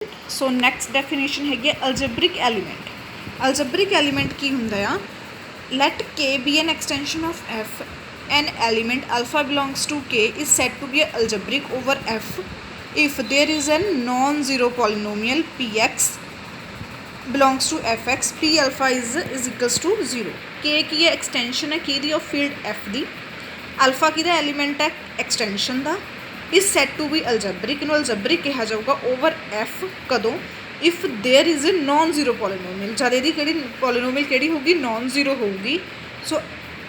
सो next definition हैगी algebraic element. Algebraic element की हुंदा आ, let K be an extension of F, an element alpha belongs to K is said to be algebraic over F if there is a non-zero polynomial Px belongs to Fx, P alpha is equals to 0। K की है extension है की दी of field F the, alpha की दा element है extension दा, is said to be algebraic, इन्हों algebraic कहा जाऊगा over F कदों if there is a non zero polynomial, जब यदि कि पॉलीनोमियल कि होगी नॉन जीरो होगी। सो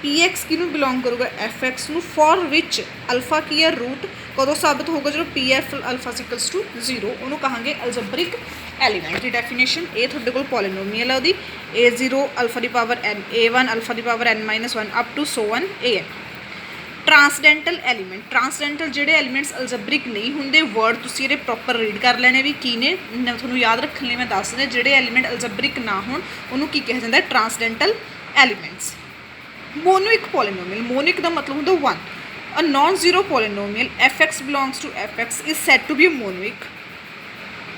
पी एक्स कि बिलोंग करूगा एफ एक्स नू, फॉर विच अल्फा की है रूट कदों साबित होगा जो P F alpha equals to 0, उन्होंने कहांगे अलजेब्रिक एलीमेंट की डेफिनेशन। ये थोड़े को पॉलीनोमियल है वो A0 alpha the power n, A1 alpha the power n-1 up to so one an। Transcendental element, transcendental जोड़े एलीमेंट्स अलजेब्रिक नहीं होंगे, वर्ड तुसीं ये प्रॉपर रीड कर लेने भी की ने, थोड़ा याद रखने लिए मैं दस दें जोड़े एलीमेंट अलजेब्रिक ना हो उन्होंने की कहा जाता है transcendental elements. Monic polynomial, monic का मतलब होंगे one, a non zero polynomial F X belongs to F X is said to be monic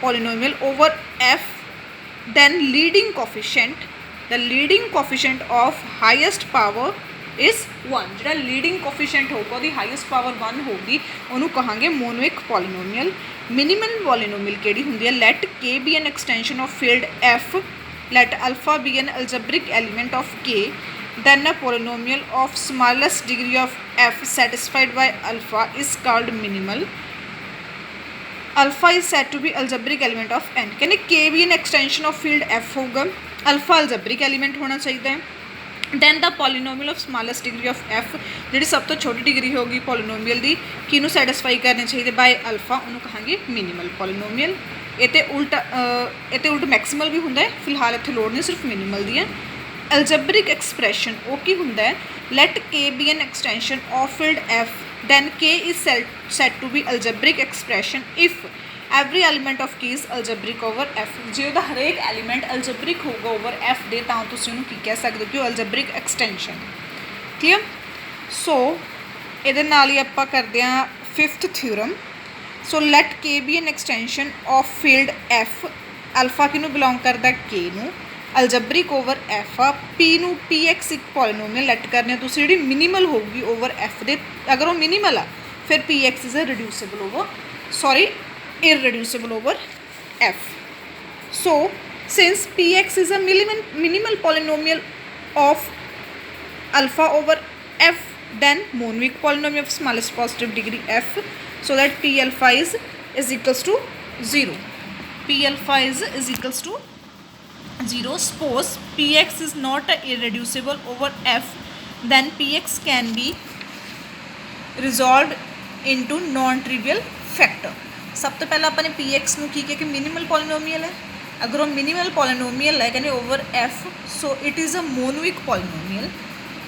polynomial over F then leading coefficient, the leading coefficient of highest power is 1, जो leading coefficient होगा वो highest power 1 होगी, उन्होंने कहांगे monic polynomial. Minimal polynomial केड़ी हुंदी है, let K be an extension of field F, let alpha be an algebraic element of K, then a polynomial of smallest degree of f satisfied by alpha is called minimal। alpha is said to be algebraic element of n, कहने k भी an extension of field f होगा, alpha algebraic element होना चाहिए। Then the polynomial of smallest degree of F, जी सब तो छोटी degree होगी पॉलीनोमियल की किनू सैटिस्फाई करनी चाहिए बाय अल्फा, उन्होंने कहांगे मिनिमल पॉलीनोमियल। ये उल्ट मैक्सीमल भी होंगे, फिलहाल इतने लोड़ नहीं, सिर्फ मिनिमल दी है। अलजेब्रिक एक्सप्रैशन वो की होंगे, let K be an extension of field F then K is said to be algebraic expression if every element of K is algebraic over F, जो हरेक एलीमेंट अलजेब्रिक होगा ओवर एफ दे तां तुसीं उहनूं की कह सकते हो कि अलजेब्रिक एक्सटेंशन। क्लीयर। सो इहदे नाल ही आपां करदे हां fifth theorem. So let K be an extension of field F, alpha किनूं बिलोंग करदा के नूं, अलजेब्रिक ओवर एफ आ, पी नूं पी एक्स एक पॉलीनोमियल लैट करने तुसीं जिहड़ी मिनिमल होगी ओवर एफ दे, अगर वो मिनिमल आ फिर P x is a reducible over irreducible over f। So since px is a minimal polynomial of alpha over f, then monoic polynomial of smallest positive degree f, so that p alpha is equals to 0, p alpha is equals to 0। Suppose px is not irreducible over f, then px can be resolved into non-trivial factor। सब तो पहले अपने P x की किया कि minimal polynomial है, अगर वो मिनिमल पॉलीनोमियल है कहने over F, so it is a monic polynomial.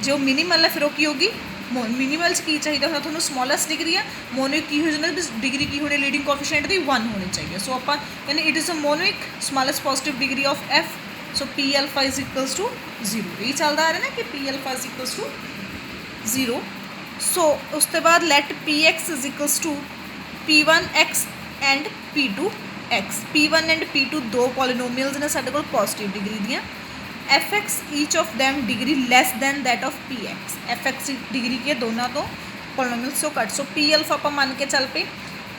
जो मिनिमल है फिर वो की होगी मिनिमल की चाहिए होता थोड़ा स्मॉलेस्ट डिग्री है, मोनोइक की हो जाए डिग्री की होनी लीडिंग कोफिशिएंट की 1 होनी चाहिए। सो आप कहने it is a monic smallest positive degree of F, so P alpha is equals to 0, यही चलता आ रहा है ना कि P alpha is equals to 0। So उसके बाद let P X is equals to P1x and P2x, P1 and P2 दो पॉलीनोमियल्स ने साडे कोल पॉजिटिव डिग्री दियां, Fx each of them degree less than that of Px, Fx degree के दोनों तो पॉलीनोमियल्स तो कट। सो P अल्फा आप मान के चल पे,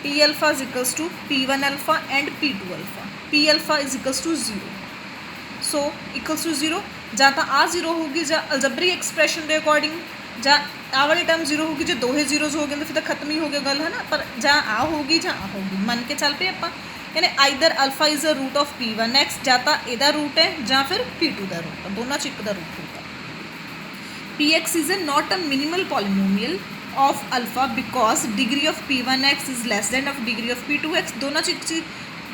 P alpha is equals to P1 alpha and P2 alpha, P alpha is equals to 0। So equals to 0 ਜਾਂ ਤਾਂ ਆ 0 होगी ਜਾਂ अलजेब्रिक एक्सप्रैशन के अकॉर्डिंग, ਜਾਂ आ वाली टर्म 0 होगी, जो दो ही जीरोज हो गए तो फिर तो खत्म ही हो गया गल है ना, पर ਜਾਂ आ होगी ਜਾਂ आ होगी मन के चल पे आप कहने either alpha is a root of P1x, ਜਾਂ ਤਾਂ ਇਹਦਾ रूट है ਜਾਂ फिर P2 का रूट है, दोनों च एक का रूट होगा। Px is a not a minimal polynomial of alpha because degree of P1x is less than of degree of P2x, दोनों च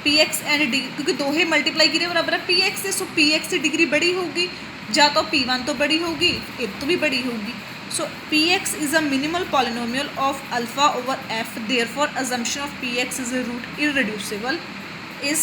Px एंड डिग्री क्योंकि दो ही मल्टीप्लाई की बराबर है Px से, सो Px की डिग्री बड़ी होगी, ਜਾਂ तो P1 तो बड़ी होगी, एक तो भी बड़ी होगी। सो Px is a minimal polynomial of alpha over f, therefore assumption of Px is a root irreducible is